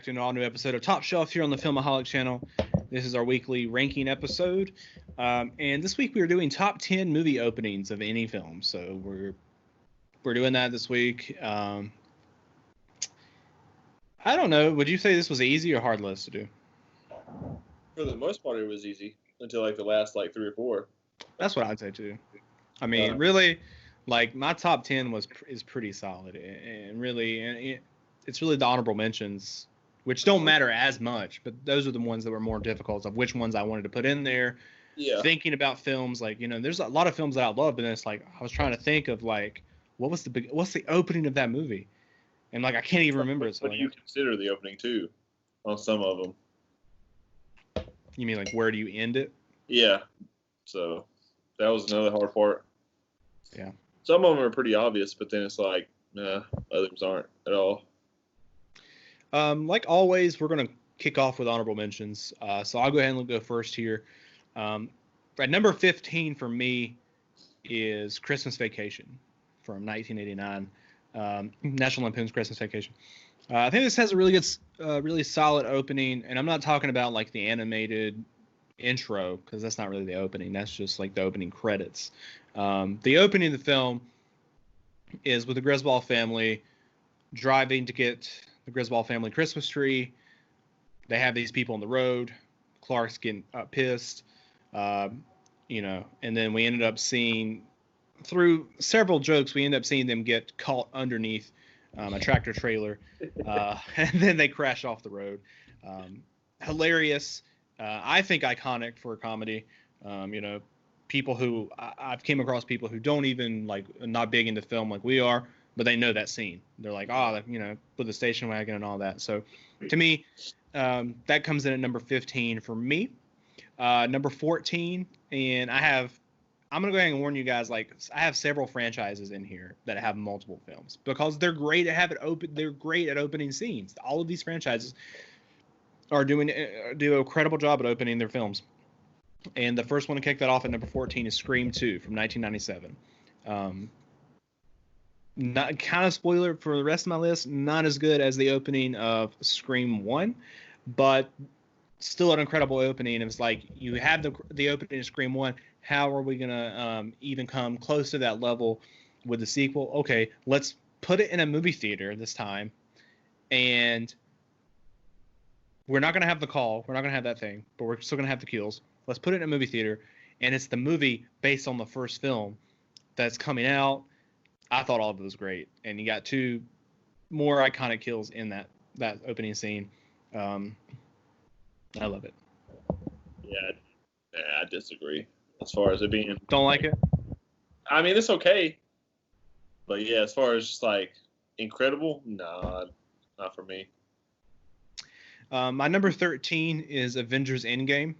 to an all-new episode of Top Shelf here on the Filmaholic channel. This is our weekly ranking episode, and this week we are doing top 10 movie openings of any film. So we're doing that this week. I don't know. Would you say this was an easy or hard list to do? For the most part, it was easy until like the last 3 or 4. That's what I'd say too. I mean, really, my top 10 is pretty solid, and really, it's really the honorable mentions, which don't matter as much, but those are the ones that were more difficult of which ones I wanted to put in there. Yeah. Thinking about films, there's a lot of films that I love, but then it's I was trying to think of what's the opening of that movie, and I can't even remember it. So what do you consider the opening too, on some of them? You mean where do you end it? Yeah. So that was another hard part. Yeah. Some of them are pretty obvious, but then it's others aren't at all. Like always, we're going to kick off with honorable mentions. So I'll go ahead and go first here. At number 15 for me is Christmas Vacation from 1989. National Lampoon's Christmas Vacation. I think this has a really good, really solid opening, and I'm not talking about the animated intro, because that's not really the opening. That's just the opening credits. The opening of the film is with the Griswold family driving to get the Griswold family Christmas tree. They have these people on the road. Clark's getting pissed, and then we ended up seeing, through several jokes, we end up seeing them get caught underneath a tractor trailer, and then they crash off the road. Hilarious. I think iconic for a comedy. People who I've came across people who don't even not big into film like we are, but they know that scene. They're with the station wagon and all that. So to me, that comes in at number 15 for me. Number 14, and I'm going to go ahead and warn you guys, I have several franchises in here that have multiple films because they're great at they're great at opening scenes. All of these franchises do an incredible job at opening their films. And the first one to kick that off at number 14 is Scream 2 from 1997. Not kind of spoiler for the rest of my list, not as good as the opening of Scream 1, but still an incredible opening. It was you have the opening of Scream 1. How are we going to even come close to that level with the sequel? Okay, let's put it in a movie theater this time. And we're not going to have the call. We're not going to have that thing, but we're still going to have the kills. Let's put it in a movie theater. And it's the movie based on the first film that's coming out. I thought all of it was great. And you got two more iconic kills in that opening scene. I love it. Yeah, I disagree as far as it being. Don't like it? I mean, it's okay. But yeah, as far as just incredible, nah, not for me. My number 13 is Avengers Endgame.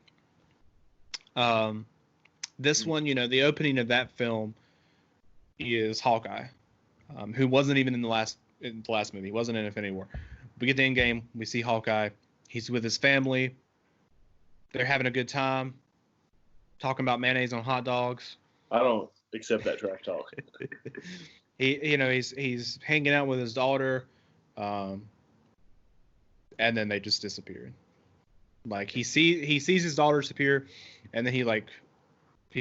This one, the opening of that film is Hawkeye, who wasn't even in the last movie. He wasn't in Infinity War. We get the Endgame. We see Hawkeye. He's with his family. They're having a good time, talking about mayonnaise on hot dogs. I don't accept that trash talk. He's hanging out with his daughter, and then they just disappear. He sees his daughter disappear, and then he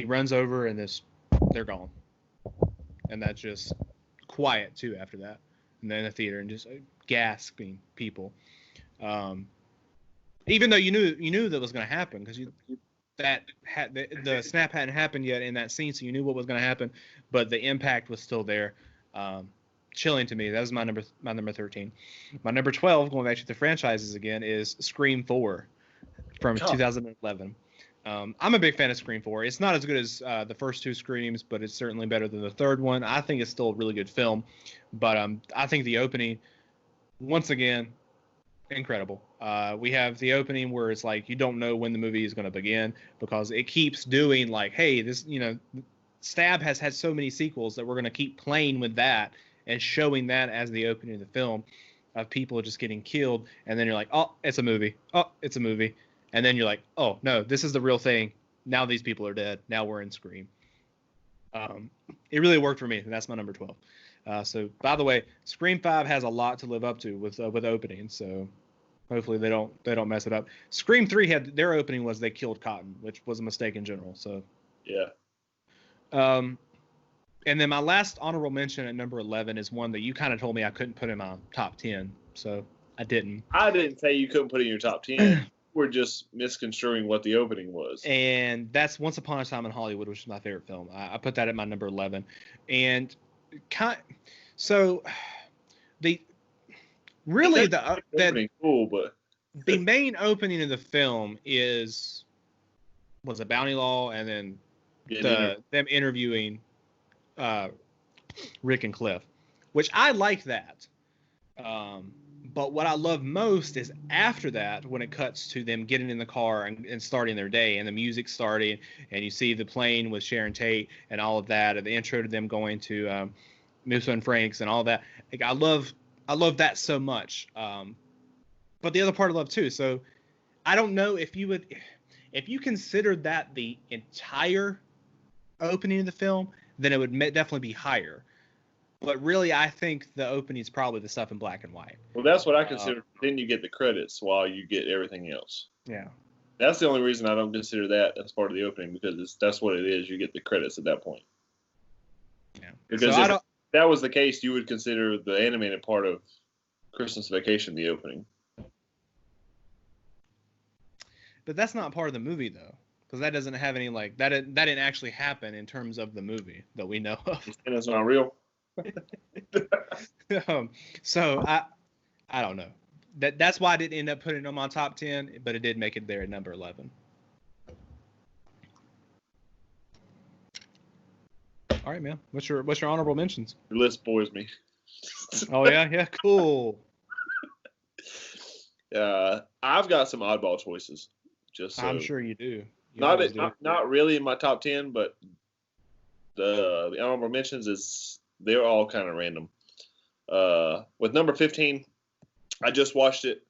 runs over and they're gone. And that's just quiet too after that. And then the theater and just gasping people. Even though you knew that was going to happen because the snap hadn't happened yet in that scene, so you knew what was going to happen, but the impact was still there. Chilling to me. That was my number 13. My number 12, going back to the franchises again, is Scream 4 from 2011. I'm a big fan of Scream 4. It's not as good as the first two Screams, but it's certainly better than the third one. I think it's still a really good film, but I think the opening, once again, incredible. We have the opening where it's you don't know when the movie is going to begin because it keeps doing hey, this, Stab has had so many sequels that we're going to keep playing with that and showing that as the opening of the film of people just getting killed. And then you're oh, it's a movie. Oh, it's a movie. And then you're oh, no, this is the real thing. Now these people are dead. Now we're in Scream. It really worked for me, and that's my number 12. So, by the way, Scream 5 has a lot to live up to with opening. So, Hopefully they don't mess it up. Scream 3 had their opening was they killed Cotton, which was a mistake in general. So Yeah. And then my last honorable mention at number 11 is one that you kind of told me I couldn't put in my top 10, so I didn't. I didn't say you couldn't put it in your top 10. We're just misconstruing what the opening was. And that's Once Upon a Time in Hollywood, which is my favorite film. I put that at my number 11. And so the really the cool, but the main opening of the film was a Bounty Law, and then them interviewing Rick and Cliff, which I like that. But what I love most is after that, when it cuts to them getting in the car and starting their day, and the music starting, and you see the plane with Sharon Tate and all of that, and the intro to them going to Musso and Frank's and all that. Like, I love that so much. But the other part I love too. So I don't know if you considered that the entire opening of the film, then it would definitely be higher. But really, I think the opening is probably the stuff in black and white. Well, that's what I consider. Then you get the credits while you get everything else. Yeah. That's the only reason I don't consider that as part of the opening, because that's what it is. You get the credits at that point. Yeah. Because if that was the case, you would consider the animated part of Christmas Vacation the opening. But that's not part of the movie, though. Because that doesn't have any, like, that didn't actually happen in terms of the movie that we know of. And it's not real. So I don't know. That's why I didn't end up putting it on my top 10, but it did make it there at number 11. All right, man. What's your honorable mentions? Your list bores me. Oh yeah, cool. I've got some oddball choices. Just so, I'm sure you do. Not really in my top 10, but the honorable mentions they're all kind of random. With number 15, I just watched it.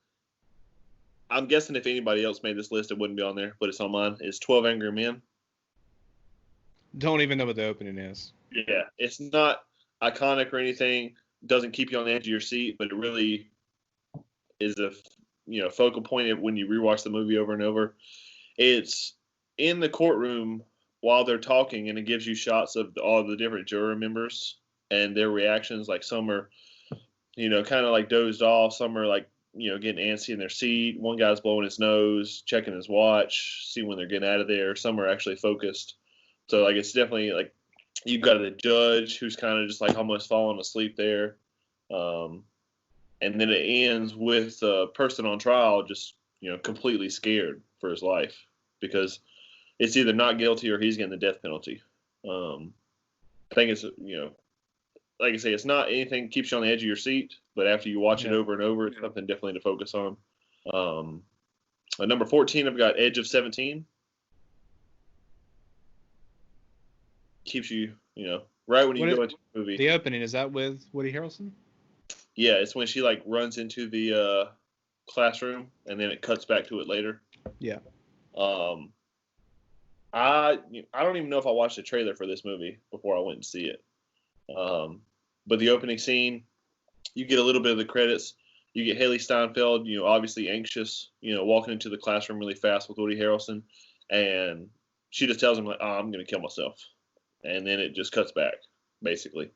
I'm guessing if anybody else made this list, it wouldn't be on there, but it's on mine. It's 12 Angry Men. Don't even know what the opening is. Yeah, it's not iconic or anything. Doesn't keep you on the edge of your seat, but it really is a focal point when you rewatch the movie over and over. It's in the courtroom while they're talking, and it gives you shots of all the different juror members and their reactions. Like, some are, kind of like dozed off. Some are like, getting antsy in their seat. One guy's blowing his nose, checking his watch, see when they're getting out of there. Some are actually focused. So, like, it's definitely like you've got the judge who's kind of just like almost falling asleep there. And then it ends with a person on trial just, completely scared for his life, because it's either not guilty or he's getting the death penalty. I think it's, like I say, it's not anything keeps you on the edge of your seat, but after you watch it over and over, it's something definitely to focus on. At number 14, I've got Edge of 17. Keeps you, right when you go into the movie. The opening, is that with Woody Harrelson? Yeah, it's when she like runs into the classroom, and then it cuts back to it later. Yeah. I don't even know if I watched the trailer for this movie before I went and see it. But the opening scene, you get a little bit of the credits. You get Haley Steinfeld, obviously anxious, walking into the classroom really fast with Woody Harrelson, and she just tells him like, "Oh, I'm gonna kill myself," and then it just cuts back, basically.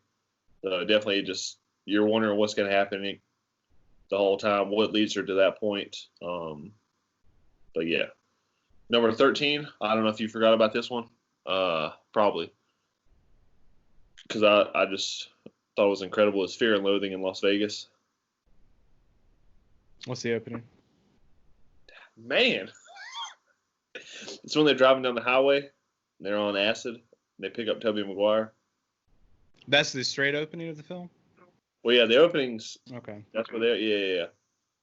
So definitely just. You're wondering what's going to happen the whole time, what leads her to that point. But yeah. Number 13, I don't know if you forgot about this one. Probably. Because I just thought it was incredible. It's Fear and Loathing in Las Vegas. What's the opening? Man. It's when they're driving down the highway, and they're on acid, and they pick up Tobey Maguire. That's the straight opening of the film? Well, yeah, the openings. Okay. That's where they're. Yeah.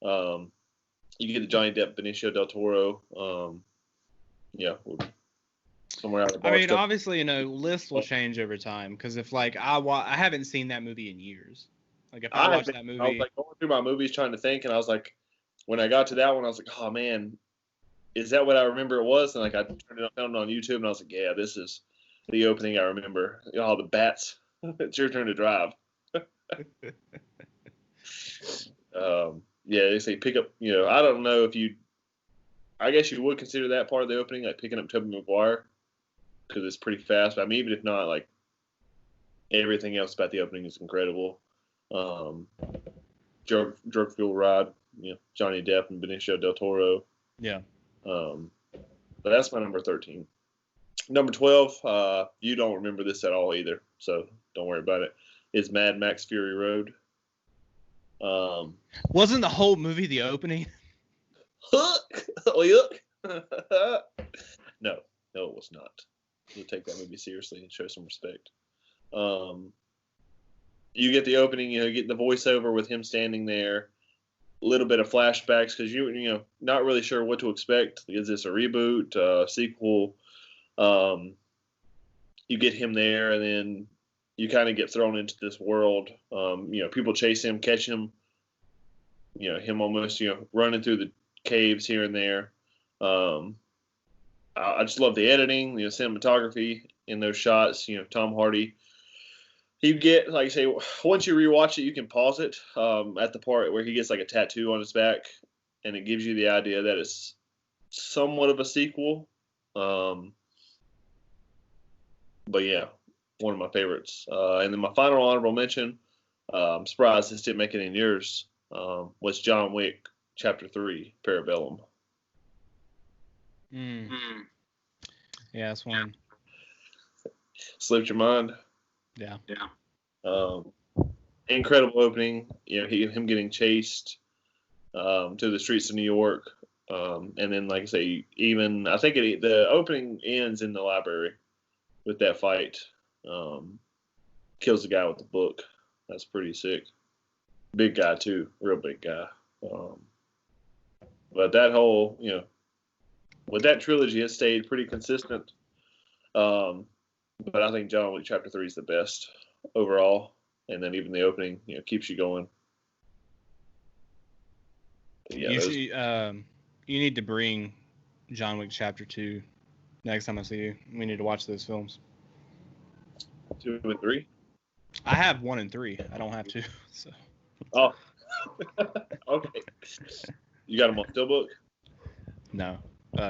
You get the Johnny Depp, Benicio del Toro. Somewhere out of the I mean, obviously, lists will change over time, because if like I haven't seen that movie in years. Like if I watched that movie, I was like going through my movies trying to think, and I was like, when I got to that one, I was like, oh man, is that what I remember it was? And like I turned it on YouTube, and I was like, yeah, this is the opening I remember. All the bats. It's your turn to drive. Yeah, they say pick up. I don't know if you. I guess you would consider that part of the opening, like picking up Tobey Maguire, because it's pretty fast. But I mean, even if not, like everything else about the opening is incredible. Jerk Fuel Ride, Johnny Depp and Benicio del Toro. Yeah. But that's my number 13. Number 12, you don't remember this at all either, so don't worry about it. Is Mad Max Fury Road. Wasn't the whole movie the opening? Look. No, it was not. You'll take that movie seriously and show some respect. You get the opening, you get the voiceover with him standing there, a little bit of flashbacks because you not really sure what to expect. Is this a reboot, sequel? You get him there, and then you kind of get thrown into this world. People chase him, catch him. Him almost running through the caves here and there. I just love the editing, the cinematography in those shots. Tom Hardy. You get, like I say, once you rewatch it, you can pause it at the part where he gets like a tattoo on his back, and it gives you the idea that it's somewhat of a sequel. But yeah, one of my favorites. And then my final honorable mention, I'm surprised this didn't make it in yours, was John Wick Chapter 3, Parabellum. Yeah, that's one. Slipped your mind? Yeah. Incredible opening. Him getting chased to the streets of New York. And then, like I say, even I think the opening ends in the library with that fight. Kills the guy with the book. That's pretty sick. Big guy too, real big guy. But that whole, with that trilogy, it stayed pretty consistent. But I think John Wick Chapter 3 is the best overall. And then even the opening, keeps you going. But yeah, you need to bring John Wick Chapter 2 next time I see you. We need to watch those films. 2 and 3? I have 1 and 3. I don't have 2. So. Oh. Okay. You got them on Steelbook? No.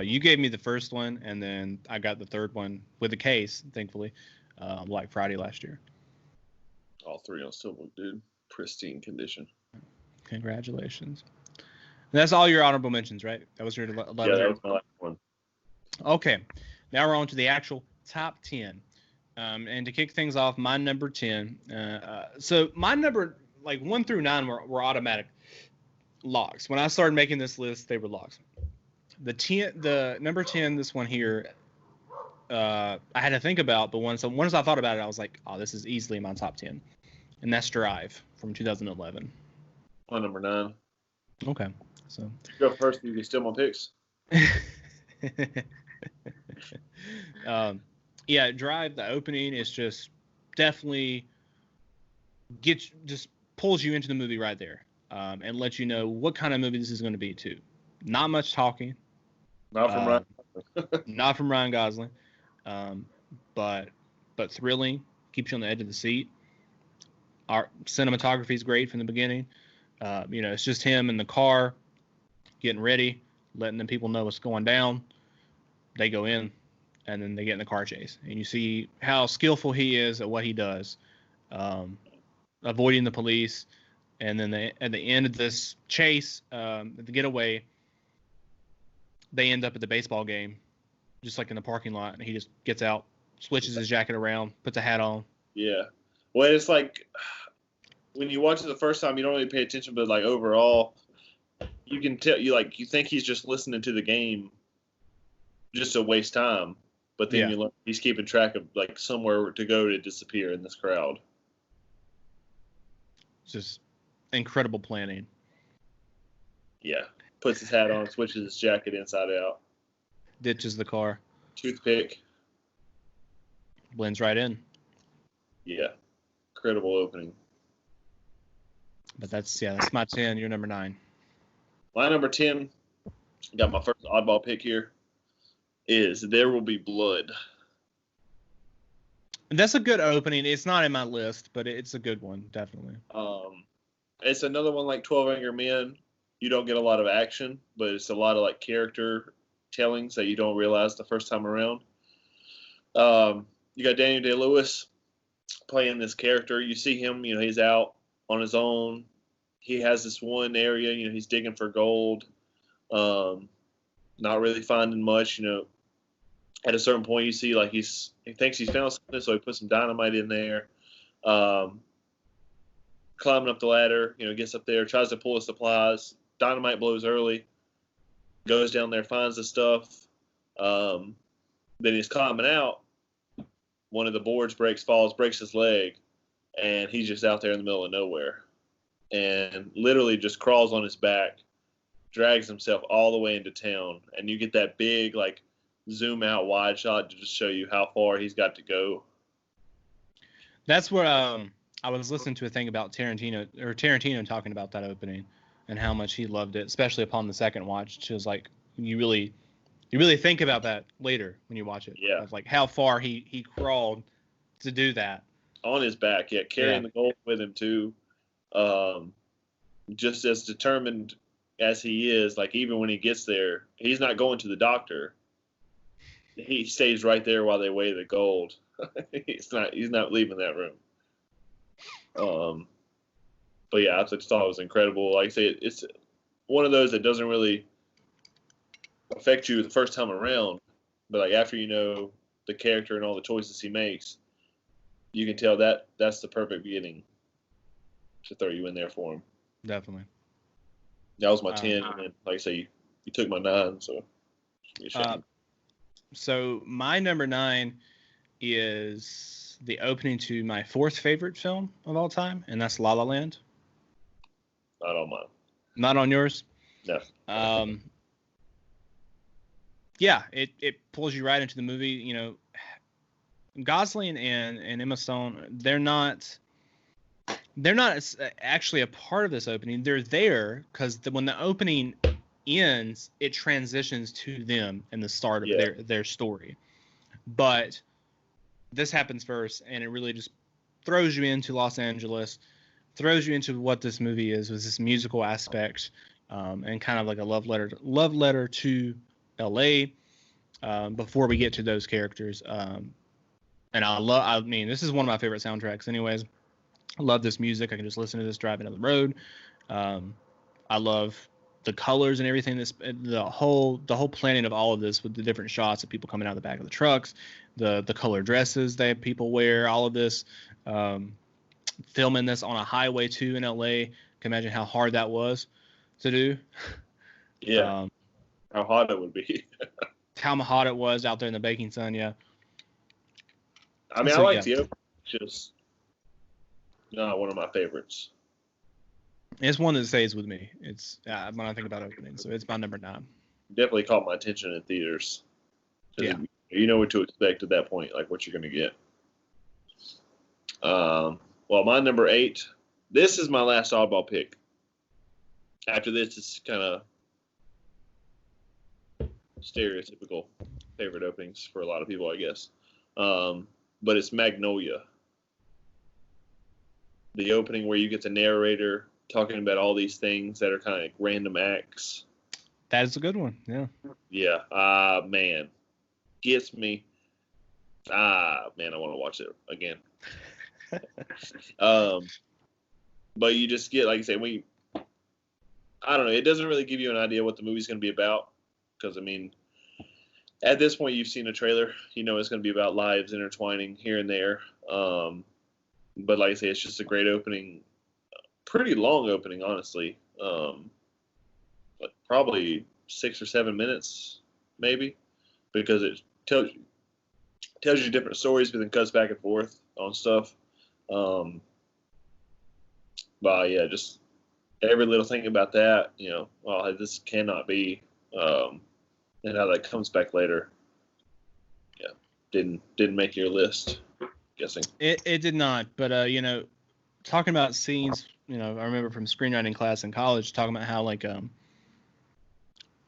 You gave me the first one, and then I got the third one with a case, thankfully, Black Friday last year. All 3 on Steelbook, dude. Pristine condition. Congratulations. And that's all your honorable mentions, right? That was your 11. Yeah, that was my last one. Okay. Now we're on to the actual top 10. And to kick things off, my number 10. So my number, 1 through 9 were automatic locks. When I started making this list, they were locks. The number 10, this one here, I had to think about, but once I thought about it, I was like, oh, this is easily my top 10. And that's Drive from 2011. My number 9. Okay. So you go first. You can steal my picks. Yeah, Drive, the opening is just definitely just pulls you into the movie right there, and lets you know what kind of movie this is going to be too. Not much talking. Not from Ryan. Not from Ryan Gosling, but thrilling. Keeps you on the edge of the seat. Our cinematography is great from the beginning. It's just him in the car, getting ready, letting the people know what's going down. They go in, and then they get in the car chase. And you see how skillful he is at what he does, avoiding the police. And then at the end of this chase, the getaway, they end up at the baseball game, just like in the parking lot. And he just gets out, switches his jacket around, puts a hat on. Yeah. Well, it's like when you watch it the first time, you don't really pay attention, but overall, you can tell you think he's just listening to the game just to waste time. But then you learn he's keeping track of somewhere to go to disappear in this crowd. Just incredible planning. Yeah. Puts his hat on, switches his jacket inside out. Ditches the car. Toothpick. Blends right in. Yeah. Incredible opening. But that's my 10. You're number 9. My number 10, got my first oddball pick here, is There Will Be Blood. And that's a good opening. It's not in my list, but it's a good one, definitely. It's another one like 12 Angry Men. you don't get a lot of action, but it's a lot of like character tellings that you don't realize the first time around. You got Daniel Day-Lewis playing this character. You see him, he's out on his own. He has this one area, he's digging for gold, not really finding much. At a certain point, you see like he thinks he's found something, so he puts some dynamite in there. Climbing up the ladder, gets up there, tries to pull his supplies. Dynamite blows early. Goes down there, finds the stuff. Then he's climbing out. One of the boards breaks his leg, and he's just out there in the middle of nowhere. And literally just crawls on his back, drags himself all the way into town, and you get that big, like, zoom out wide shot to just show you how far he's got to go. That's where I was listening to a thing about Tarantino talking about that opening and how much he loved it, especially upon the second watch. It was like you really think about that later when you watch it. Yeah. Of like how far he crawled to do that. On his back, carrying the gold with him too. Just as determined as he is, like even when he gets there, he's not going to the doctor. He stays right there while they weigh the gold. He's not leaving that room. But yeah, I just thought it was incredible. Like I say, it's one of those that doesn't really affect you the first time around, but like after you know the character and all the choices he makes, you can tell that that's the perfect beginning to throw you in there for him. Definitely. That was my 10, and then, like I say, you took my 9, so. So my number 9 is the opening to my 4th favorite film of all time, and that's La La Land. Not on mine. Not on yours? No. Yeah, it pulls you right into the movie. Gosling and Emma Stone, they're not actually a part of this opening. They're there because when the opening ends, it transitions to them and the start of their story. But this happens first, and it really just throws you into Los Angeles, throws you into what this movie is, with this musical aspect, and kind of like a love letter to LA, before we get to those characters. And this is one of my favorite soundtracks anyways. I love this music. I can just listen to this driving down the road. I love the colors and everything. The whole planning of all of this with the different shots of people coming out of the back of the trucks, the color dresses that people wear, all of this, filming this on a highway too in LA. Can imagine how hard that was to do. Yeah. How hot it would be. How hot it was out there in the baking sun. Yeah. I mean, I like the opening. Just not one of my favorites. It's one that stays with me. It's when I think about opening, so it's my number 9. Definitely caught my attention in theaters. Yeah. You know what to expect at that point, like what you're going to get. Well, my number 8. This is my last oddball pick. After this, it's kind of stereotypical favorite openings for a lot of people, I guess. But it's Magnolia. The opening where you get the narrator talking about all these things that are kind of like random acts. That is a good one. Yeah. Yeah. Man. Gets me. Man, I want to watch it again. But you just get, like I say, I don't know, it doesn't really give you an idea what the movie's going to be about. Because, I mean, at this point, you've seen a trailer. You know it's going to be about lives intertwining here and there. But like I say, it's just a great opening. Pretty long opening, honestly. But probably 6 or 7 minutes, maybe. Because it tells you different stories, but then cuts back and forth on stuff. But yeah, just every little thing about that, this cannot be. And how that comes back later. Yeah, didn't make your list. I'm guessing it did not. But talking about scenes, I remember from screenwriting class in college talking about how like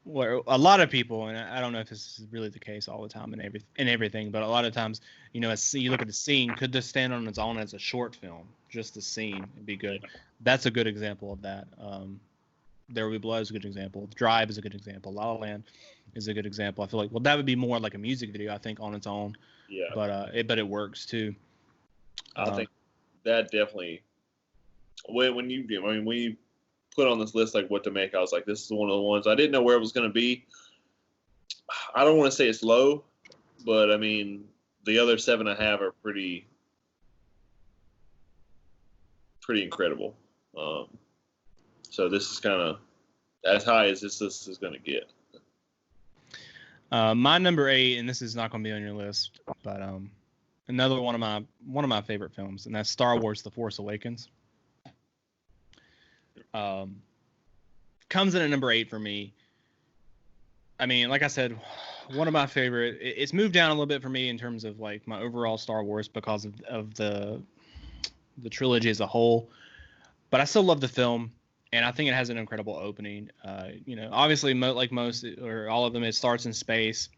where a lot of people, and I don't know if this is really the case all the time and everything, but a lot of times, you look at the scene, could this stand on its own as a short film? Just the scene would be good. That's a good example of that. There Will Be Blood is a good example. Drive is a good example. La La Land is a good example. I feel like, well, that would be more like a music video, I think, on its own. Yeah. But it works too. I think that definitely. When you put on this list like what to make, I was like, this is one of the ones I didn't know where it was going to be. I don't want to say it's low, but I mean the other 7 I have are pretty incredible. So this is kind of as high as this is going to get. My number 8, and this is not going to be on your list, but another one of my favorite films, and that's Star Wars: The Force Awakens. Comes in at number 8 for me. I mean, like I said, one of my favorite. It's moved down a little bit for me in terms of like my overall Star Wars because of the trilogy as a whole. But I still love the film, and I think it has an incredible opening. Obviously, like most or all of them, it starts in space.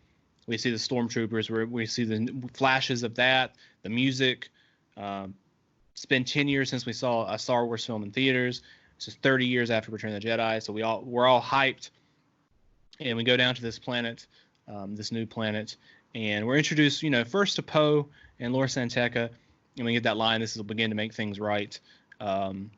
We see the stormtroopers, where we see the flashes of that, the music. It's been 10 years since we saw a Star Wars film in theaters. It's just 30 years after Return of the Jedi, so we're all hyped, and we go down to this planet, this new planet, and we're introduced, first to Poe and Lor San Tekka, and we get that line, "This will begin to make things right." And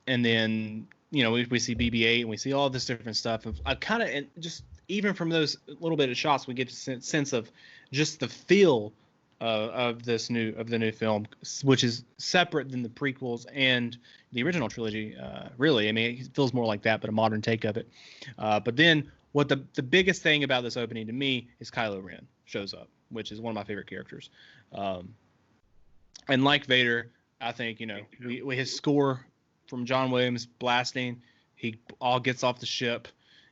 then we see BB-8 and we see all this different stuff. I kind of just even from those little bit of shots, we get a sense of just the feel of the new film, which is separate than the prequels and the original trilogy. Really, I mean, it feels more like that, but a modern take of it. But then, what the biggest thing about this opening to me is Kylo Ren shows up, which is one of my favorite characters. And like Vader, I think his score from John Williams blasting, he all gets off the ship,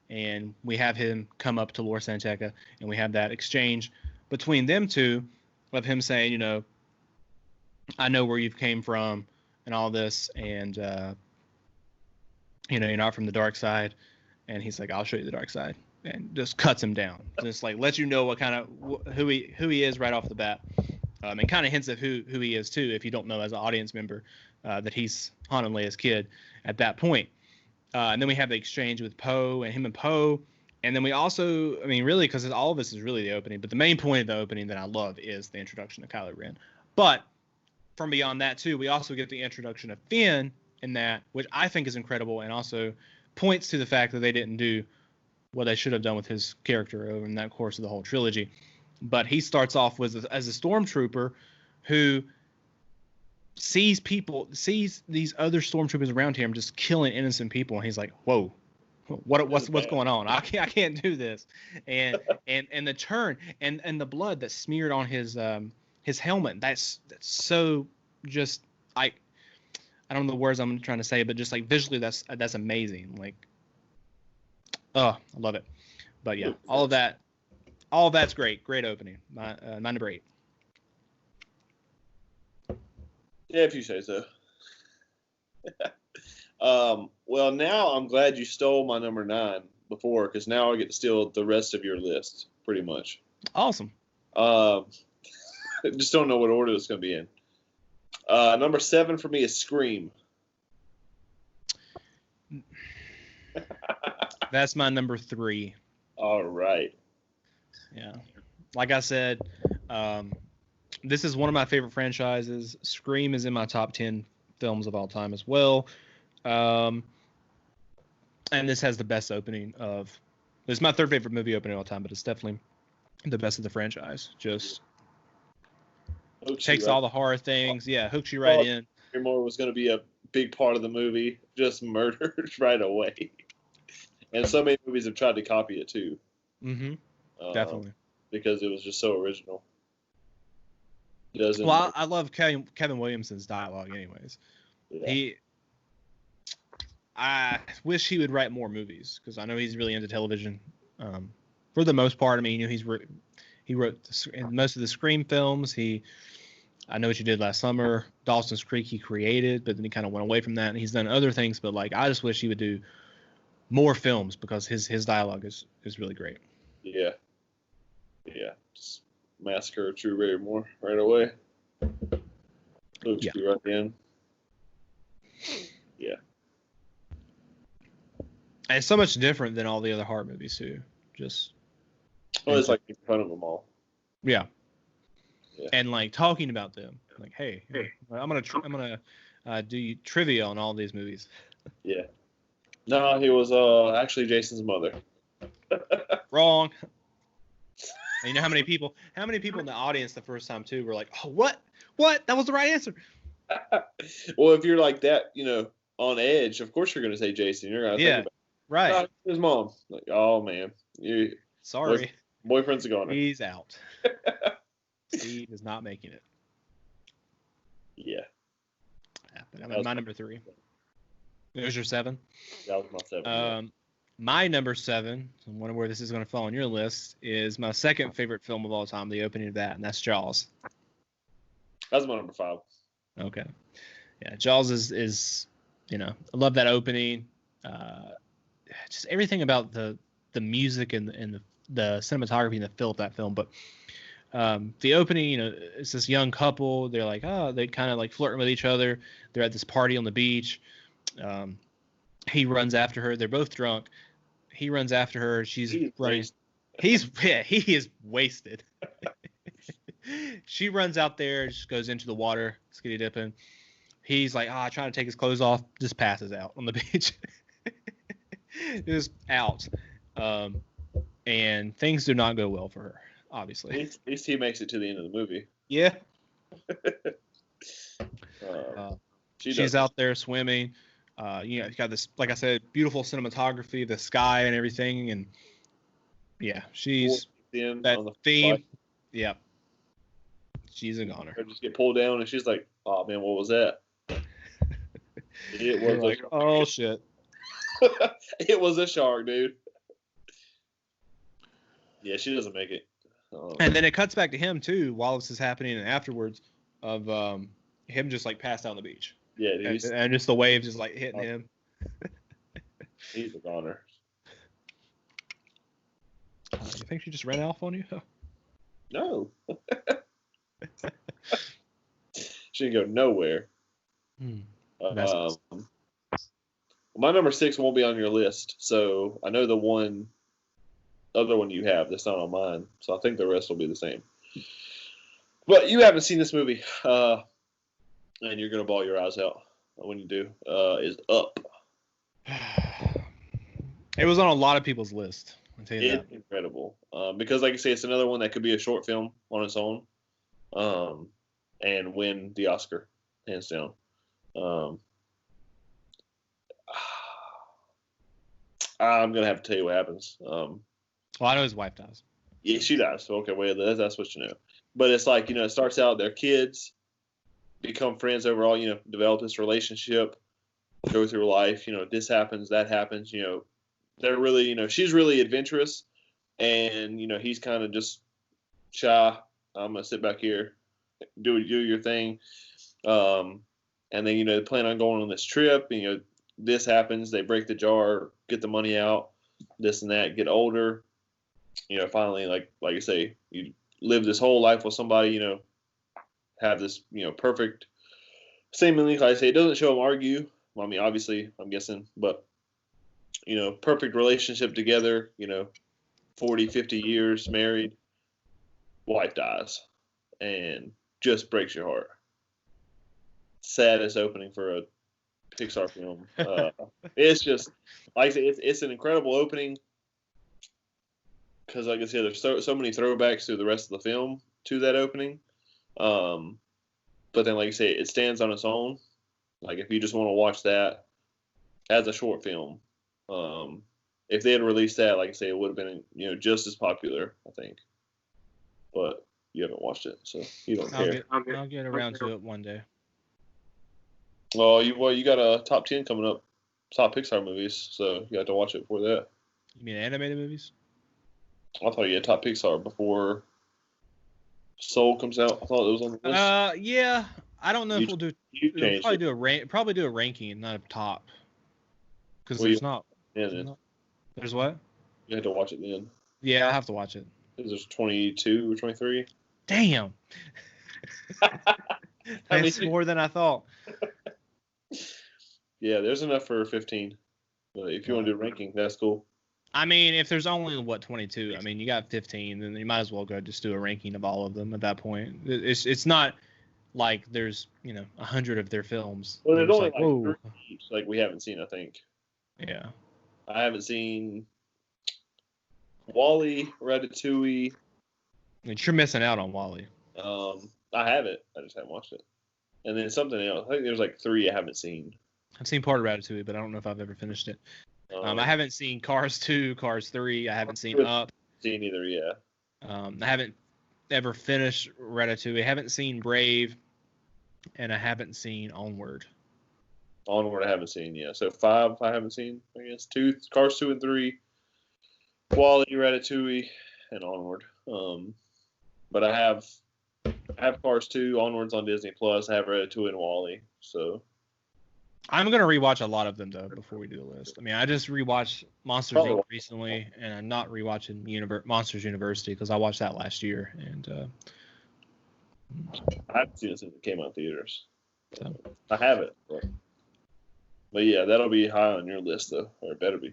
and we have him come up to Lor San Tekka, and we have that exchange between them two of him saying, I know where you've came from and all this, and you're not from the dark side. And he's like, I'll show you the dark side, and just cuts him down. Just like lets you know what kind of who he is right off the bat, and kind of hints at who he is too, if you don't know as an audience member that he's Han and Leia's kid at that point. And then we have the exchange with Poe and him and Poe. And then we also, I mean, really, because all of this is really the opening, but the main point of the opening that I love is the introduction of Kylo Ren. But from beyond that, too, we also get the introduction of Finn in that, which I think is incredible and also points to the fact that they didn't do what they should have done with his character over in that course of the whole trilogy. But he starts off as a stormtrooper who sees these other stormtroopers around him just killing innocent people, and he's like, whoa. What's going on? I can't do this, and the turn and the blood that's smeared on his helmet. That's so just I don't know the words I'm trying to say, but just like visually that's amazing. Like, I love it. But yeah, all of that's great opening. My number 8. Yeah, if you say so. Well, now I'm glad you stole my number 9 before, because now I get to steal the rest of your list, pretty much. Awesome. Just don't know what order it's going to be in. Number 7 for me is Scream. That's my number 3. All right. Yeah. Like I said, this is one of my favorite franchises. Scream is in my top 10 films of all time as well. And this has the best opening of. It's my 3rd favorite movie opening of all time, but it's definitely the best of the franchise. Just takes all the horror things, hooks you right in. Moore was going to be a big part of the movie, just murdered right away. And so many movies have tried to copy it too. Mm-hmm. Definitely. Because it was just so original. I love Kevin Williamson's dialogue, anyways. Yeah. I wish he would write more movies, because I know he's really into television. For the most part, I mean, he wrote most of the Scream films. I Know What You Did Last Summer, Dawson's Creek he created, but then he kind of went away from that, and he's done other things. But like, I just wish he would do more films, because his dialogue is really great. Yeah. Just Massacre of Drew Barrymore right away. Hooks you right in. Yeah. And it's so much different than all the other horror movies too. Just Well, it's like in front of them all. yeah. Yeah. And like talking about them, like, hey, I'm gonna do trivia on all these movies. Yeah. No, he was actually Jason's mother. Wrong. And you know how many people in the audience the first time too were like, oh, what? That was the right answer. Well, if you're like that, on edge, of course you're going to say Jason. You're going to think about right. His mom. Like, oh man, sorry, boyfriend's a goner. He's out. Steve is not making it. Yeah. But I'm my number 3. It was your 7. That was my 7. My number 7, I wonder where this is going to fall on your list, is my second favorite film of all time, the opening of that, and that's Jaws. That's my number 5. Okay. Yeah, Jaws is I love that opening. Just everything about the music and the cinematography and the feel of that film. But the opening, it's this young couple. They're like, they kind of like flirting with each other. They're at this party on the beach. He runs after her. They're both drunk. He runs after her. She's running. He is wasted. She runs out there, just goes into the water, skinny dipping. He's like, trying to take his clothes off, just passes out on the beach. Just out. And things do not go well for her, obviously. At least he makes it to the end of the movie. Yeah. She's does. Out there swimming. You got this, like I said, beautiful cinematography, the sky and everything. And yeah, she's that on the theme. Fly. Yeah. She's a goner. Her just get pulled down, and she's like, "Oh man, what was that?" It was like, oh shit! It was a shark, dude. Yeah, she doesn't make it. And then it cuts back to him too, while this is happening, and afterwards, of him just like passed out on the beach. Yeah, dude, and just the waves just like hitting him. He's a goner. You think she just ran off on you? No. She didn't go nowhere. My number 6 won't be on your list, so I know the other one you have that's not on mine, so I think the rest will be the same. But you haven't seen this movie, and you're gonna bawl your eyes out when you do. Is Up. It was on a lot of people's list. I'll tell you that. It's incredible, because like I say, it's another one that could be a short film on its own. And win the Oscar, hands down. I'm gonna have to tell you what happens. Well, I know his wife dies. Yeah, she dies. So, okay, well, that's what you know. But it's like, it starts out, their kids become friends overall. Develop this relationship, go through life. This happens, that happens. They're really, she's really adventurous, and he's kind of just shy. I'm gonna sit back here. Do your thing, and then they plan on going on this trip. This happens. They break the jar, get the money out, this and that. Get older. Finally, like I say, you live this whole life with somebody. Have this perfect. Seemingly, like I say, it doesn't show them argue. I mean, obviously, I'm guessing, but perfect relationship together. 40, 50 years married. Wife dies, and just breaks your heart. Saddest opening for a Pixar film. It's just, like I say, it's an incredible opening because, like I said, there's so many throwbacks through the rest of the film to that opening. But then, like I say, it stands on its own. Like, if you just want to watch that as a short film, if they had released that, like I say, it would have been just as popular, I think. But you haven't watched it, so you don't care. I'll get around to it one day. Well, you got a top 10 coming up, top Pixar movies, so you have to watch it before that. You mean animated movies? I thought you had top Pixar before Soul comes out. I thought it was on the list. Yeah. I don't know if we'll do. We'll probably do a ranking, not a top, because there's not. Yeah. There's what? You had to watch it then. Yeah, I have to watch it. There's 22 or 23. Damn. That's more than I thought. Yeah, there's enough for 15. But if you want to do ranking, that's cool. I mean, if there's only 22, I mean, you got 15, then you might as well go just do a ranking of all of them at that point. It's not like there's 100 of their films. Well, there's only like, like whoa. 3 each. Like we haven't seen, I think. Yeah. I haven't seen Wall-E, Ratatouille. I mean, you're missing out on Wall-E. I haven't. I just haven't watched it. And then something else. I think there's like 3 I haven't seen. I've seen part of Ratatouille, but I don't know if I've ever finished it. I haven't seen Cars 2, Cars 3. I haven't seen Up. Seen either, yeah. I haven't ever finished Ratatouille. I haven't seen Brave, and I haven't seen Onward. Onward I haven't seen, yeah. So 5 I haven't seen, I guess. 2, Cars 2 and 3, Wall-E, Ratatouille, and Onward. But I have Cars 2, Onward's on Disney Plus. I have Ratatouille and Wall-E. So I'm gonna rewatch a lot of them though before we do the list. I mean, I just rewatched Monsters Inc. recently, and I'm not rewatching Monsters University because I watched that last year, and I haven't seen it since it came out in theaters. So I have it, but yeah, that'll be high on your list though, or it better be.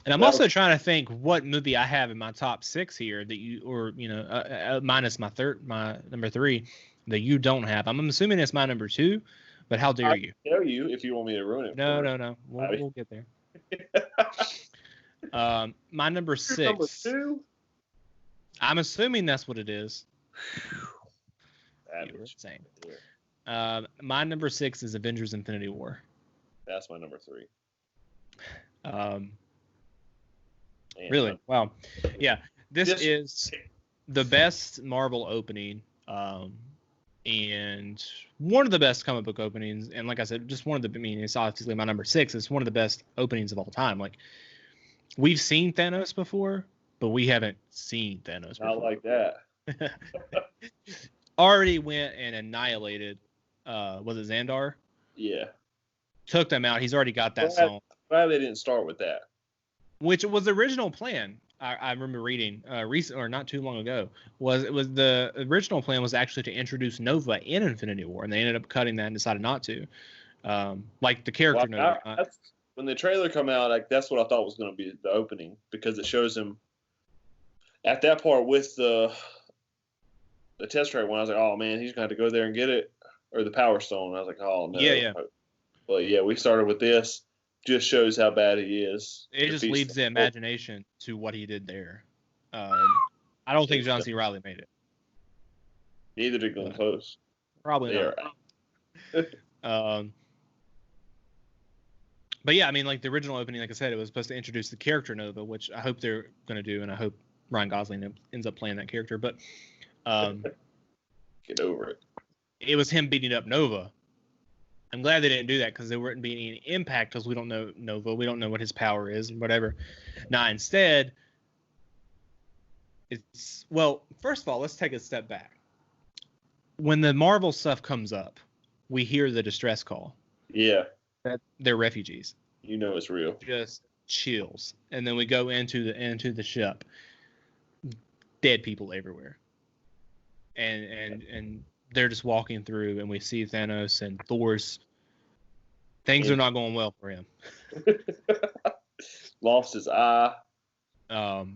And I'm also trying to think what movie I have in my top 6 here that you, or minus my number 3 that you don't have. I'm assuming it's my number 2, but how dare you? I'll tell you if you want me to ruin it. No. We'll get there. My number 6. Number 2. I'm assuming that's what it is. You were insane. My number 6 is Avengers: Infinity War. That's my number 3. Really? Wow. Yeah. This is the best Marvel opening, and one of the best comic book openings. And like I said, just one of the. I mean, it's obviously my number 6. It's one of the best openings of all time. Like, we've seen Thanos before, but we haven't seen Thanos before. Not like that. Already went and annihilated. Was it Xandar? Yeah. Took them out. He's already got that song. Glad they didn't start with that. Which was the original plan. I remember reading recent or not too long ago. It was the original plan was actually to introduce Nova in Infinity War, and they ended up cutting that and decided not to. Like the character Nova. When the trailer come out, like that's what I thought was going to be the opening, because it shows him at that part with the Tesseract one. I was like, oh man, he's going to have to go there and get it, or the Power Stone. I was like, oh no. Yeah. But yeah, we started with this. Just shows how bad he is. It just leaves the imagination to what he did there. I don't think John C. Reilly made it. Neither did Glenn Close. Probably not. But yeah, I mean, like the original opening, like I said, it was supposed to introduce the character Nova, which I hope they're going to do, and I hope Ryan Gosling ends up playing that character. But get over it. It was him beating up Nova. I'm glad they didn't do that because there wouldn't be any impact because we don't know Nova. We don't know what his power is and whatever. Now, instead, first of all, let's take a step back. When the Marvel stuff comes up, we hear the distress call. Yeah. That they're refugees. You know it's real. Just chills. And then we go into the ship. Dead people everywhere. And they're just walking through, and we see Thanos and Thor's. Things are not going well for him. Lost his eye. Like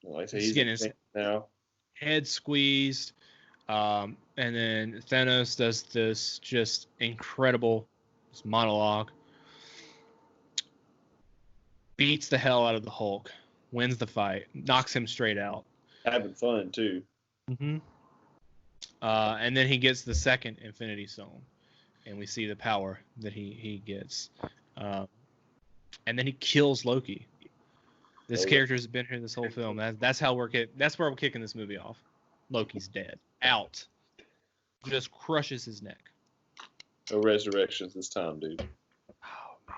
I say, he's getting his now. Head squeezed. And then Thanos does this just incredible monologue. Beats the hell out of the Hulk. Wins the fight. Knocks him straight out. Having fun, too. Mm-hmm. And then he gets the second Infinity Stone, and we see the power that he gets. And then he kills Loki. This character has been here this whole film. That's where we're kicking this movie off. Loki's dead. Out. Just crushes his neck. No resurrections this time, dude. Oh man.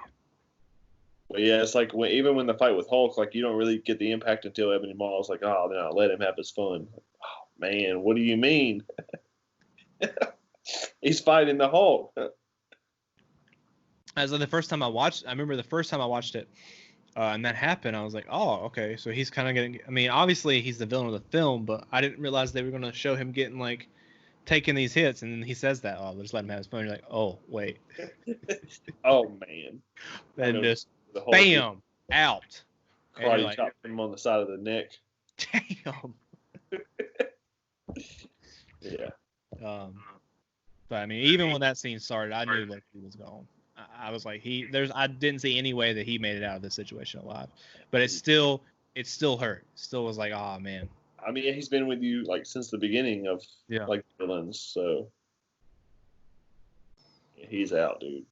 But yeah, it's like even when the fight with Hulk, like you don't really get the impact until Ebony Maw's like, oh, then I'll let him have his fun. Oh man, what do you mean? He's fighting the Hulk. As the first time I remember the first time I watched it, and that happened, I was like, oh, okay, so he's kind of getting. I mean, obviously he's the villain of the film, but I didn't realize they were going to show him getting like taking these hits, and then he says that, oh, just let him have his phone. You're like, oh, wait. Oh man. Then just The whole bam, out. karate like, chop him on the side of the neck. Damn. Yeah. But I mean, even when that scene started, I knew that he was gone. I was like, I didn't see any way that he made it out of this situation alive. But it still hurt. Still was like, oh man. I mean, he's been with you like since the beginning of like villains, so he's out, dude.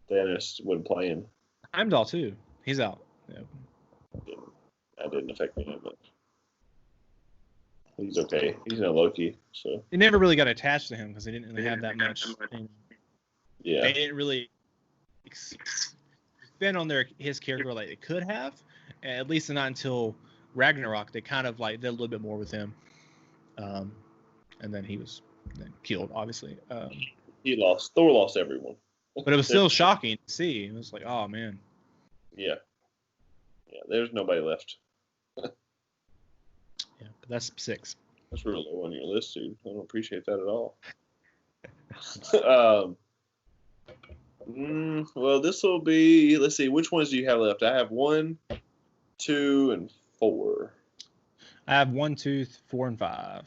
Dennis wasn't playing. Heimdall too. He's out. Yeah. That didn't affect me, but he's okay. He's no Loki, so They never really got attached to him because they didn't really have that much. Yeah. They didn't really spend on his character like they could have, at least not until Ragnarok. They kind of like did a little bit more with him, and then he was killed, obviously. Thor lost everyone. But it was still shocking to see. It was like, oh man. Yeah. There's nobody left. Yeah, but that's 6. That's real low on your list, dude. I don't appreciate that at all. Well, this will be. Let's see. Which ones do you have left? I have 1, 2, and 4. I have 1, 2, 4, and 5. I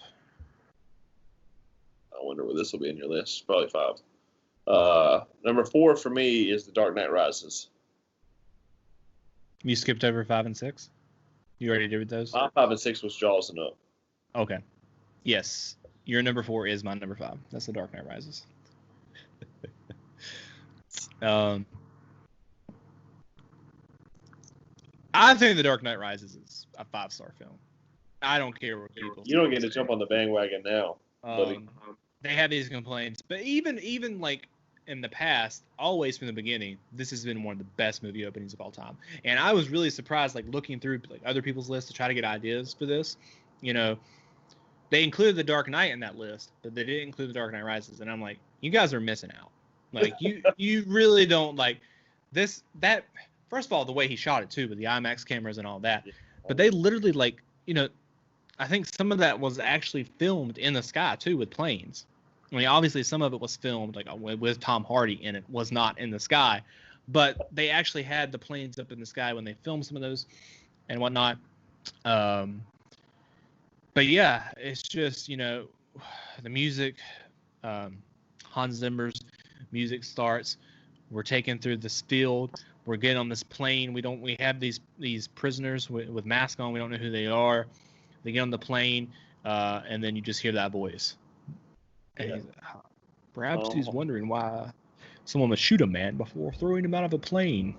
wonder what this will be in your list. Probably 5. Number 4 for me is The Dark Knight Rises. You skipped over 5 and 6? You already did those? 5 and 6 was Jaws and Up. Okay. Yes. Your number 4 is my number 5. That's The Dark Knight Rises. I think The Dark Knight Rises is a 5-star film. I don't care what people You don't get to jump on the bandwagon now, buddy. They have these complaints, but even like in the past, always from the beginning, this has been one of the best movie openings of all time. And I was really surprised, like looking through like other people's lists to try to get ideas for this. You know, they included The Dark Knight in that list, but they didn't include The Dark Knight Rises. And I'm like, you guys are missing out. Like you really don't like this. That first of all, the way he shot it too, with the IMAX cameras and all that. But they literally like, you know, I think some of that was actually filmed in the sky too with planes. I mean, obviously some of it was filmed like with Tom Hardy in it, was not in the sky, but they actually had the planes up in the sky when they filmed some of those and whatnot. But yeah, it's just, you know, the music, Hans Zimmer's music starts. We're taken through this field. We're getting on this plane. We have these prisoners with masks on. We don't know who they are. They get on the plane, and then you just hear that voice. And perhaps he's wondering why someone would shoot a man before throwing him out of a plane.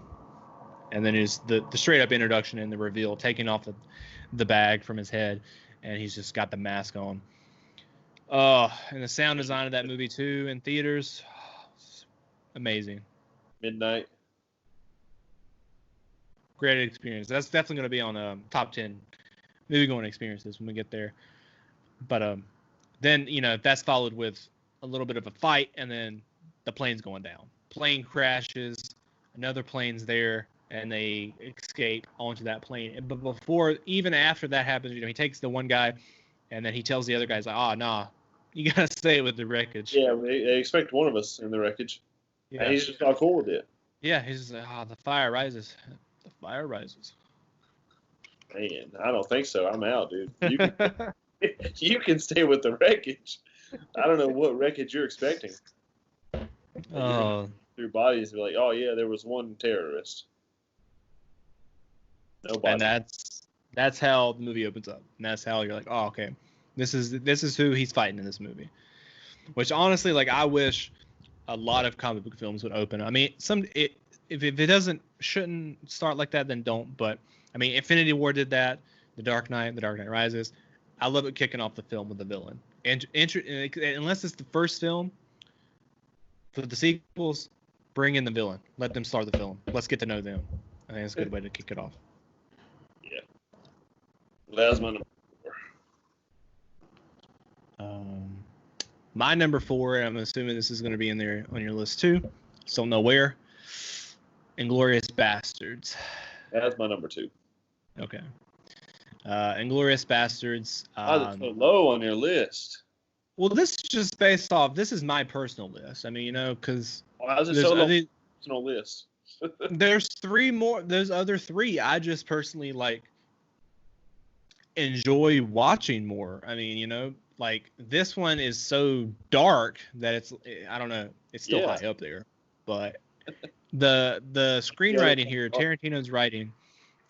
And then is the straight up introduction and the reveal, taking off the bag from his head, and he's just got the mask on. And the sound design of that movie too in theaters, amazing. Midnight. Great experience. That's definitely going to be on top 10 movie going experiences when we get there. But then, you know, that's followed with a little bit of a fight, and then the plane's going down. Plane crashes, another plane's there, and they escape onto that plane. But even after that happens, you know, he takes the one guy, and then he tells the other guys, like, nah, you got to stay with the wreckage. Yeah, they expect one of us in the wreckage. Yeah. And he's just not cool with it. Yeah, he's just like, the fire rises. The fire rises. Man, I don't think so. I'm out, dude. You can stay with the wreckage. I don't know what wreckage you're expecting. Through bodies, be like, oh yeah, there was one terrorist. Nobody. And that's how the movie opens up. And that's how you're like, oh, okay, this is who he's fighting in this movie. Which honestly, like, I wish a lot of comic book films would open. I mean, if it shouldn't start like that, then don't. But I mean, Infinity War did that. The Dark Knight Rises. I love it kicking off the film with the villain. And unless it's the first film, for the sequels, bring in the villain. Let them start the film. Let's get to know them. I think that's a good way to kick it off. Yeah. That was my number 4. My number 4, I'm assuming this is going to be in there on your list too. Just don't know where. Inglourious Bastards. That's my number 2. Okay. Inglourious Bastards. Why is it so low on your list? Well, this is just based off. This is my personal list. I mean, because Why is it so low on your personal list? there's 3 more. There's other 3 I just personally enjoy watching more. I mean, this one is so dark that I don't know, it's still high up there. But the screenwriting here, Tarantino's writing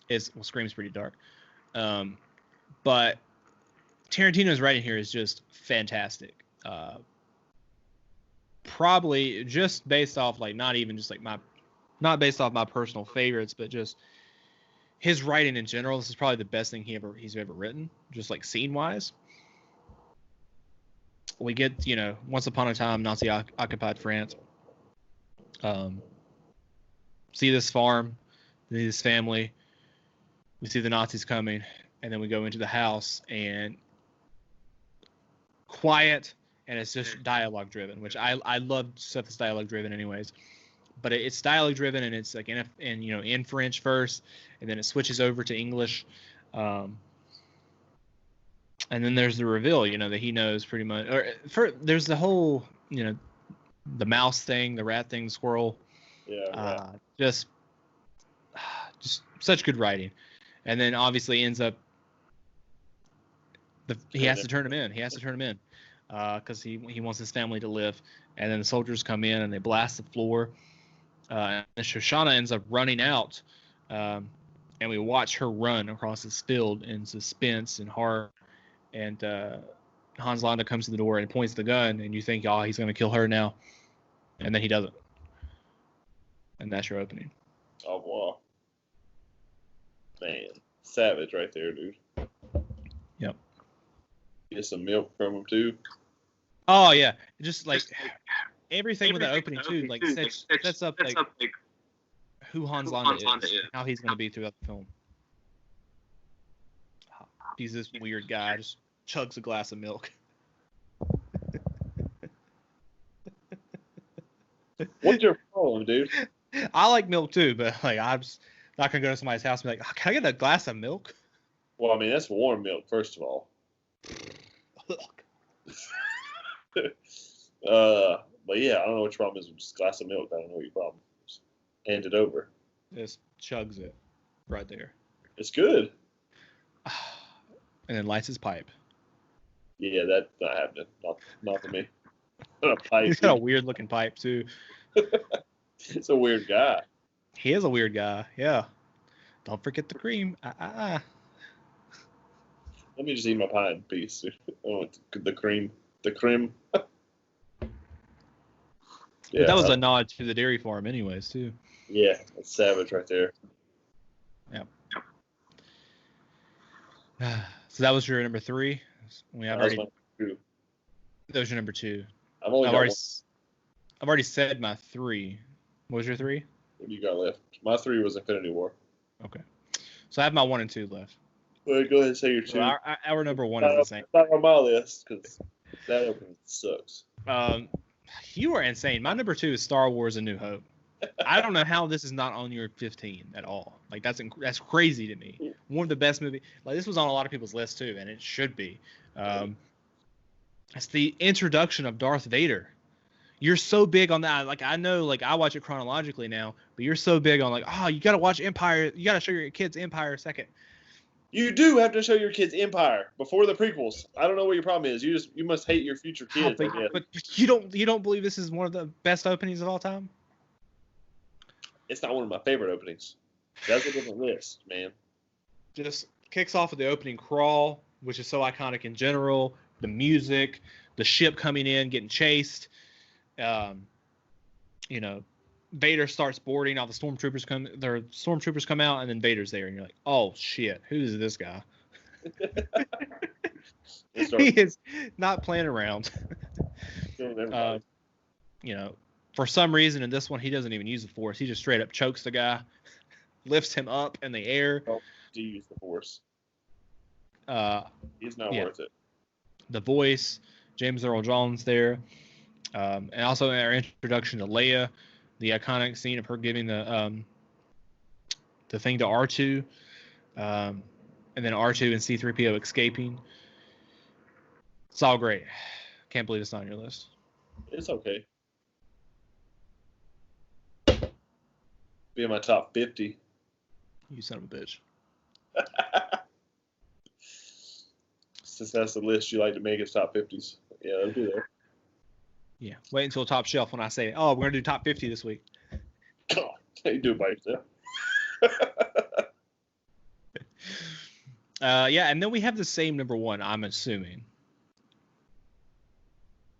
Scream's pretty dark. But Tarantino's writing here is just fantastic. Probably just based off not even just not based off my personal favorites, but just his writing in general. This is probably the best thing he's ever written, just scene wise. We get, Once Upon a Time, Nazi occupied France. See this farm, this family. We see the Nazis coming, and then we go into the house and quiet, and it's just dialogue driven, which I love stuff that's dialogue driven anyways. But it's dialogue driven, and it's in French first, and then it switches over to English. And then there's the reveal, that he knows pretty much. There's the whole, the mouse thing, the rat thing, squirrel. Yeah. Just such good writing. And then obviously ends up. He has to turn him in. He has to turn him in, because he wants his family to live. And then the soldiers come in and they blast the floor. And Shoshana ends up running out, and we watch her run across this field in suspense and horror. And Hans Landa comes to the door and points the gun, and you think, oh, he's going to kill her now. And then he doesn't. And that's your opening. Oh, wow. Man, savage right there, dude. Yep. Get some milk from him, too. Oh, yeah. Just everything with that opening, too, sets up who Hans Landa is, how he's going to be throughout the film. He's this weird guy, just chugs a glass of milk. What's your problem, dude? I like milk too, but I'm just not gonna go to somebody's house and be like, oh, can I get a glass of milk? Well, I mean, that's warm milk, first of all. But yeah, I don't know what your problem is with just a glass of milk. I don't know what your problem is. Hand it over. Just chugs it right there. It's good. And then lights his pipe. Yeah, that's not happening. Not to me. Not a pipe. He's got a weird looking pipe too. It's a weird guy. He is a weird guy. Yeah. Don't forget the cream. Let me just eat my pie in peace. I want the cream. The cream. Yeah, that was a nod to the dairy farm, anyways, too. Yeah, that's savage right there. Yeah. So that was your number 3. That was my 2. That was your number 2. I've already said my 3. What was your 3? What do you got left? My 3 was Infinity War. Okay. So I have my 1 and 2 left. Well, go ahead and say your 2. So our number 1 is the same. Not on my list, because that opening sucks. You are insane. My number 2 is Star Wars: A New Hope. I don't know how this is not on your 15 at all. That's crazy to me. One of the best movies. This was on a lot of people's list too, and it should be. It's the introduction of Darth Vader. You're so big on that. I know, I watch it chronologically now, but you're so big on you got to watch Empire. You got to show your kids Empire second. You do have to show your kids Empire before the prequels. I don't know what your problem is. You must hate your future kids. But you don't believe this is one of the best openings of all time? It's not one of my favorite openings. That's a different list, man. Just kicks off with the opening crawl, which is so iconic in general. The music, the ship coming in, getting chased. Vader starts boarding. All the stormtroopers come out, and then Vader's there, and you're like, "Oh shit, who is this guy?" He is not playing around. For some reason in this one, he doesn't even use the Force. He just straight up chokes the guy, lifts him up in the air. Do use the Force. He's not worth it. The voice, James Earl Jones there. And also our introduction to Leia, the iconic scene of her giving the thing to R2. and then R2 and C-3PO escaping. It's all great. Can't believe it's not on your list. It's okay. Be in my top 50. You son of a bitch. Since that's the list you like to make, it's top 50s. Yeah, it'll be there. Yeah. Wait until top shelf when I say, oh, we're going to do top 50 this week. God, you do it by yourself. Yeah, and then we have the same number one, I'm assuming.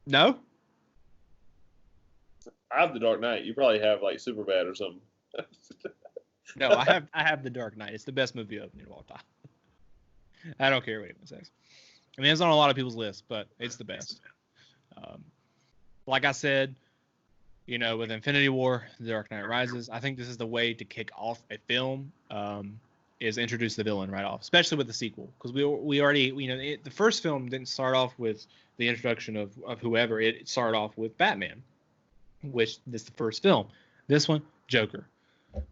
No? I have The Dark Knight. You probably have like Superbad or something. No, I have The Dark Knight. It's the best movie opening of all time. I don't care what anyone says. I mean, it's on a lot of people's lists, but it's the best. Like I said, you know, with Infinity War, The Dark Knight Rises, I think this is the way to kick off a film. Is introduce the villain right off, especially with the sequel, because we already, you know, the first film didn't start off with the introduction of whoever. It started off with Batman, which this is the first film. This one, Joker.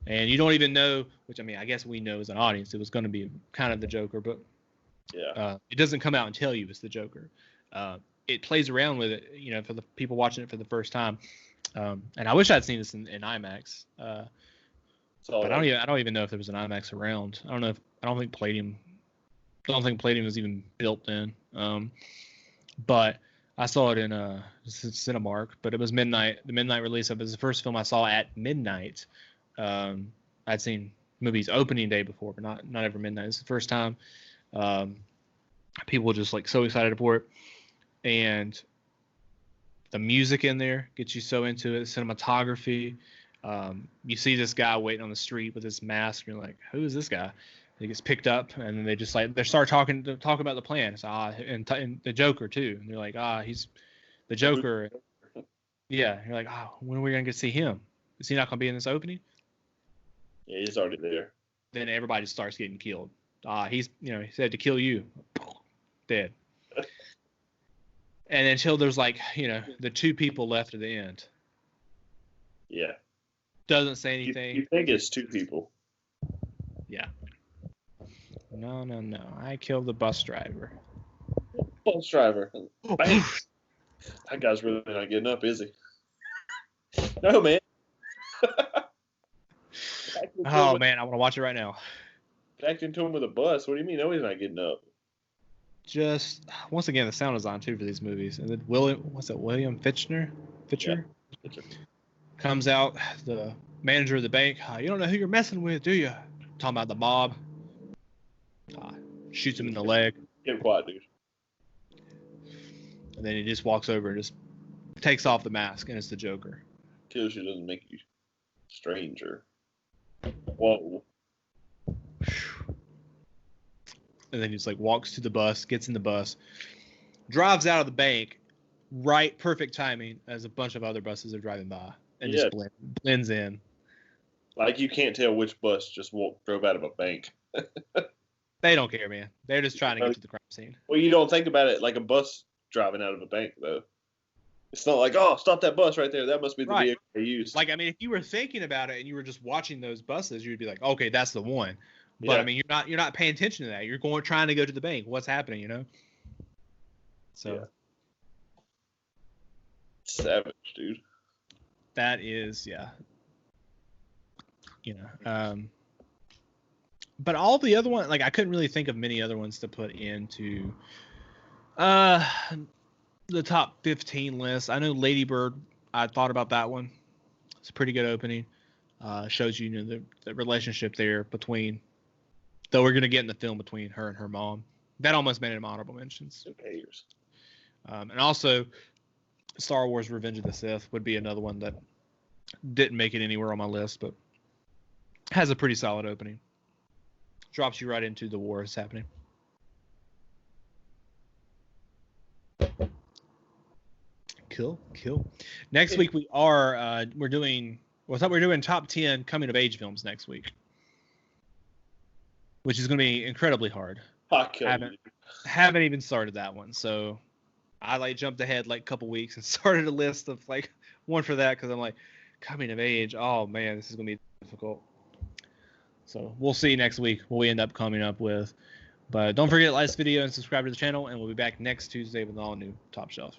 And you don't even know, which I mean, I guess we know as an audience it was going to be kind of the Joker, but yeah, it doesn't come out and tell you it's the Joker. It plays around with it, you know, for the people watching it for the first time. And I wish I'd seen this in IMAX. But I don't even know if there was an IMAX around. I don't think Palladium was even built then. But I saw it in Cinemark, but it was midnight. The midnight release of it was the first film I saw at midnight. I'd seen movies opening day before, but not ever midnight. It's the first time. People were just like so excited for it, and the music in there gets you so into it. Cinematography. You see this guy waiting on the street with his mask, and you're like, "Who is this guy?" And he gets picked up, and then they start talking about the plan. It's, and the Joker too, and they're like, he's the Joker. Yeah, you're like, when are we gonna get to see him? Is he not gonna be in this opening? Yeah, he's already there. Then everybody starts getting killed. He said to kill you, dead. And until there's like, the two people left at the end. Yeah. Doesn't say anything. You think it's two people? Yeah. No. I killed the bus driver. Bus driver. Bang. That guy's really not getting up, is he? No, man. Oh, man, I want to watch it right now. Backed into him with a bus. What do you mean? No, he's not getting up. Just, once again, the sound design, too, for these movies. And then William Fichtner? Yeah. Comes out, the manager of the bank. You don't know who you're messing with, do you? Talking about the mob. Shoots him in the leg. Get quiet, dude. And then he just walks over and just takes off the mask, and it's the Joker. Kills you doesn't make you stranger. Whoa. And then he just like walks to the bus, gets in the bus, drives out of the bank, right, perfect timing as a bunch of other buses are driving by, and just blends in. Like you can't tell which bus just drove out of a bank. They don't care, man. They're just trying to get to the crime scene. Well, you don't think about it like a bus driving out of a bank, though. It's not like, oh, stop that bus right there. That must be the vehicle they used. Like, I mean, if you were thinking about it and you were just watching those buses, you'd be like, okay, that's the one. But I mean, you're not paying attention to that. You're trying to go to the bank. What's happening, So savage, dude. That is, but all the other ones, like I couldn't really think of many other ones to put into the top 15 list. I know Lady Bird. I thought about that one. It's a pretty good opening. Shows you, the relationship there between. Though we're going to get in the film between her and her mom. That almost made it honorable mentions. Who cares? And also, Star Wars Revenge of the Sith would be another one that didn't make it anywhere on my list, but has a pretty solid opening. Drops you right into the war that's happening. Cool. Next week we're doing top 10 coming of age films next week, which is going to be incredibly hard. Haven't even started that one, so I jumped ahead a couple weeks and started a list of one for that because I'm like, coming of age. Oh man, this is going to be difficult. So we'll see next week what we end up coming up with. But don't forget to like this video and subscribe to the channel, and we'll be back next Tuesday with an all new Top Shelf.